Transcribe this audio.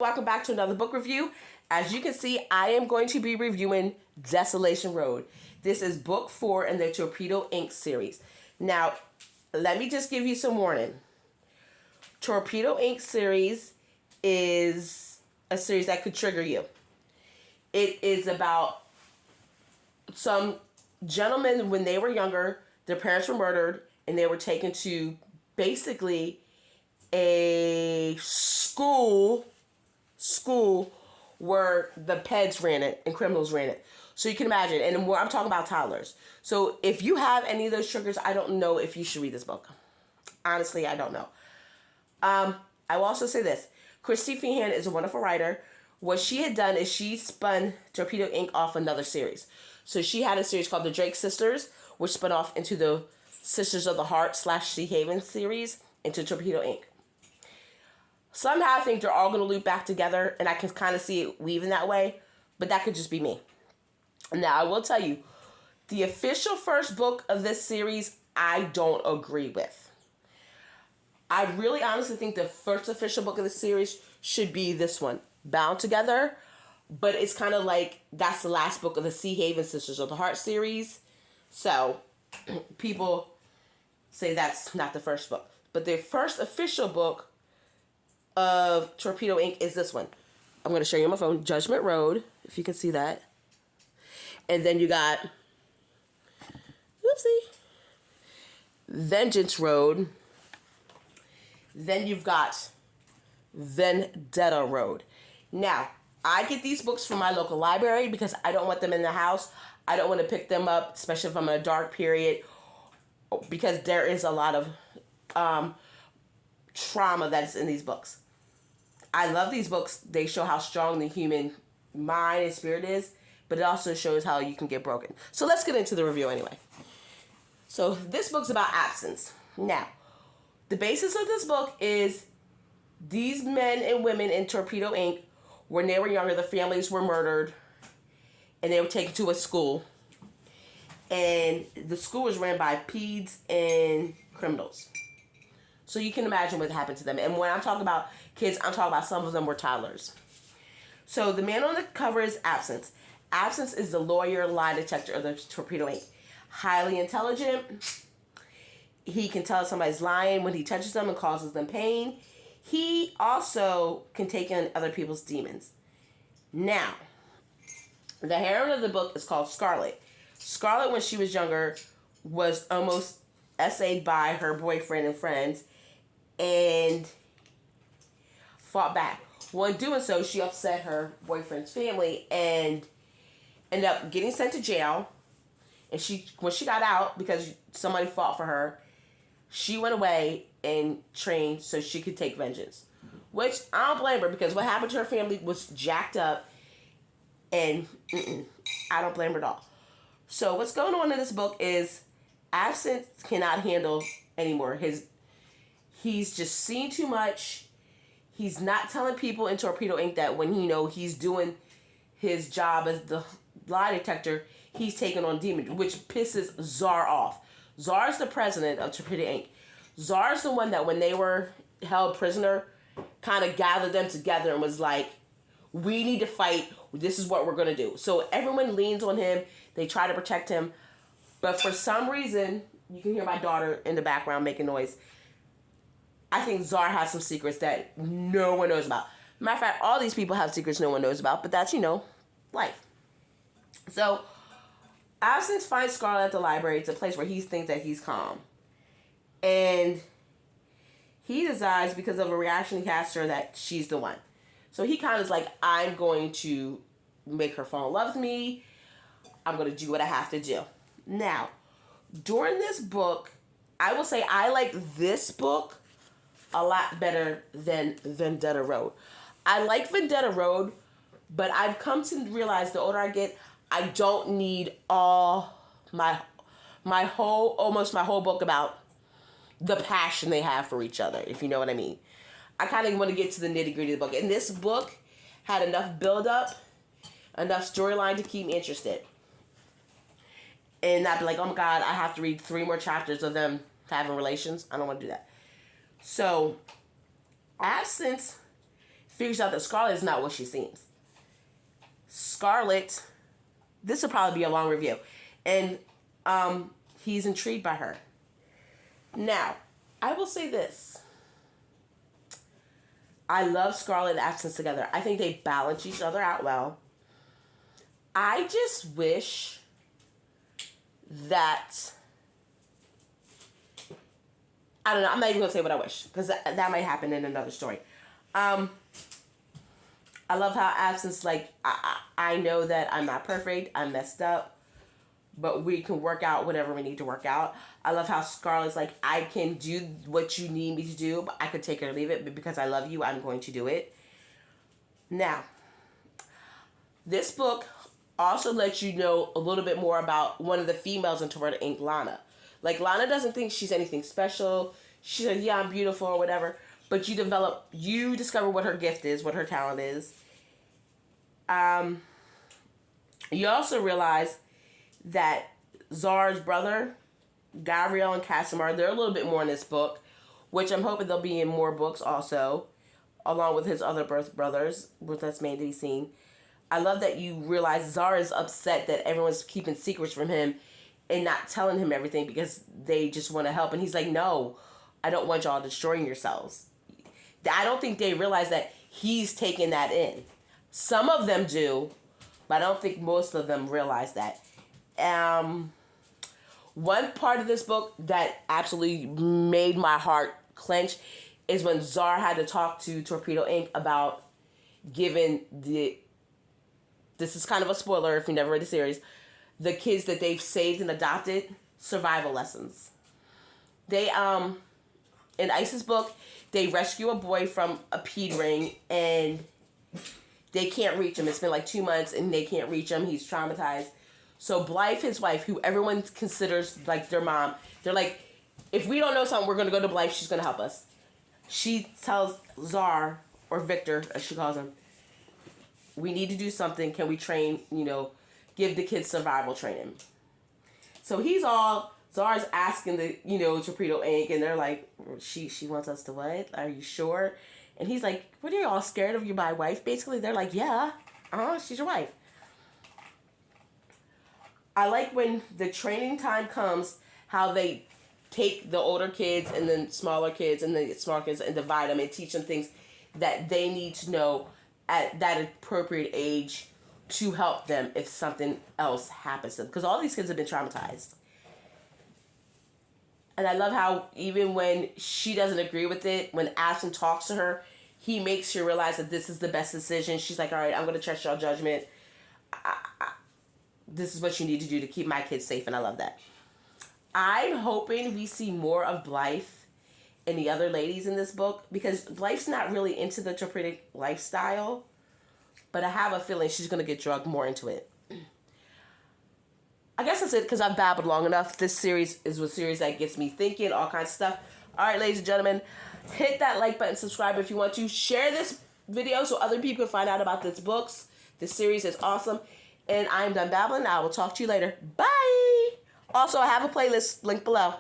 Welcome back to another book review. As you can see, I am going to be reviewing Desolation Road. This is book 4 in the Torpedo Ink series. Now, let me just give you some warning. Torpedo Ink series is a series that could trigger you. It is about some gentlemen when they were younger, their parents were murdered, and they were taken to basically a school where the peds ran it and criminals ran it. So you can imagine, and I'm talking about toddlers. So if you have any of those triggers, I don't know if you should read this book. Honestly, I don't know. I will also say this. Christy Feehan is a wonderful writer. What she had done is she spun Torpedo Ink off another series. So she had a series called The Drake Sisters, which spun off into the Sisters of the Heart / Sea Haven series into Torpedo Ink. Somehow I think they're all going to loop back together, and I can kind of see it weaving that way, but that could just be me. Now, I will tell you, the official first book of this series, I don't agree with. I really honestly think the first official book of the series should be this one, Bound Together, but it's kind of like that's the last book of the Sea Haven Sisters of the Heart series, so people say that's not the first book. But the first official book of Torpedo Ink is this one. I'm going to show you on my phone. Judgment Road, if you can see that. And then you got, whoopsie, Vengeance Road. Then you've got Vendetta Road. Now, I get these books from my local library because I don't want them in the house. I don't want to pick them up, especially if I'm in a dark period, because there is a lot of trauma that's in these books. I love these books. They show how strong the human mind and spirit is, but it also shows how you can get broken. So let's get into the review anyway. So this book's about absence. Now, the basis of this book is these men and women in Torpedo Ink, when they were younger, the families were murdered, and they were taken to a school. And the school was ran by peds and criminals. So you can imagine what happened to them. And when I'm talking about kids, I'm talking about some of them were toddlers. So the man on the cover is Absinthe. Absinthe is the lawyer lie detector of the Torpedo Ink. Highly intelligent. He can tell if somebody's lying when he touches them and causes them pain. He also can take in other people's demons. Now, the heroine of the book is called Scarlet. Scarlet, when she was younger, was almost essayed by her boyfriend and friends and fought back. While doing so, she upset her boyfriend's family and ended up getting sent to jail. And when she got out, because somebody fought for her, she went away and trained so she could take vengeance. Which, I don't blame her, because what happened to her family was jacked up, and I don't blame her at all. So what's going on in this book is Absinthe cannot handle anymore. He's just seen too much. He's not telling people in Torpedo Ink that when he's doing his job as the lie detector, he's taking on demons, which pisses Czar off. Czar is the president of Torpedo Ink. Czar is the one that when they were held prisoner, kind of gathered them together and was like, we need to fight. This is what we're going to do. So everyone leans on him. They try to protect him. But for some reason, you can hear my daughter in the background making noise. I think Czar has some secrets that no one knows about. Matter of fact, all these people have secrets no one knows about, but that's, life. So, Absinthe finds Scarlet at the library. It's a place where he thinks that he's calm. And he decides, because of a reaction he has to her, that she's the one. So he kind of is like, I'm going to make her fall in love with me. I'm going to do what I have to do. Now, during this book, I will say I like this book a lot better than Vendetta Road. I like Vendetta Road, but I've come to realize the older I get, I don't need all my whole book about the passion they have for each other, if you know what I mean. I kind of want to get to the nitty-gritty of the book. And this book had enough build-up, enough storyline to keep me interested. And not be like, oh my God, I have to read 3 more chapters of them having relations. I don't want to do that. So, Absinthe figures out that Scarlet is not what she seems. Scarlet, this will probably be a long review, and he's intrigued by her. Now, I will say this. I love Scarlet and Absinthe together. I think they balance each other out well. I just wish that... I don't know. I'm not even going to say what I wish, because that might happen in another story. I love how Absinthe's like, I know that I'm not perfect. I'm messed up. But we can work out whatever we need to work out. I love how Scarlett's like, I can do what you need me to do, but I could take it or leave it. But because I love you, I'm going to do it. Now, this book also lets you know a little bit more about one of the females in Torpedo Ink, Lana. Like, Lana doesn't think she's anything special. She's like, yeah, I'm beautiful or whatever. But you discover what her gift is, what her talent is. You also realize that Czar's brother, Gabriel and Casimir, they're a little bit more in this book, which I'm hoping they'll be in more books also, along with his other birth brothers, which that's made to be seen. I love that you realize Czar is upset that everyone's keeping secrets from him and not telling him everything because they just want to help. And he's like, no, I don't want y'all destroying yourselves. I don't think they realize that he's taking that in. Some of them do, but I don't think most of them realize that. One part of this book that absolutely made my heart clench is when Czar had to talk to Torpedo Ink about giving this is kind of a spoiler if you never read the series, the kids that they've saved and adopted survival lessons. They, in Ice's book, they rescue a boy from a ped ring and they can't reach him. It's been like 2 months and they can't reach him. He's traumatized. So Blythe, his wife, who everyone considers like their mom, they're like, if we don't know something, we're going to go to Blythe. She's going to help us. She tells Czar, or Victor, as she calls him, we need to do something. Can we train, give the kids survival training? So Czar's asking the, Torpedo Ink, and they're like, she wants us to what? Are you sure? And he's like, what, are you all scared of my wife? Basically, they're like, yeah, she's your wife. I like when the training time comes, how they take the older kids and then smaller kids and the small kids and divide them and teach them things that they need to know at that appropriate age to help them if something else happens to them. Because all these kids have been traumatized. And I love how even when she doesn't agree with it, when Absinthe talks to her, he makes her realize that this is the best decision. She's like, all right, I'm going to trust your judgment. This is what you need to do to keep my kids safe, and I love that. I'm hoping we see more of Blythe and the other ladies in this book, because Blythe's not really into the Torpedo lifestyle, but I have a feeling she's going to get drugged more into it. I guess that's it, because I've babbled long enough. This series is a series that gets me thinking, all kinds of stuff. All right, ladies and gentlemen, hit that like button, subscribe if you want to. Share this video so other people can find out about these books. This series is awesome. And I'm done babbling. I will talk to you later. Bye! Also, I have a playlist linked below.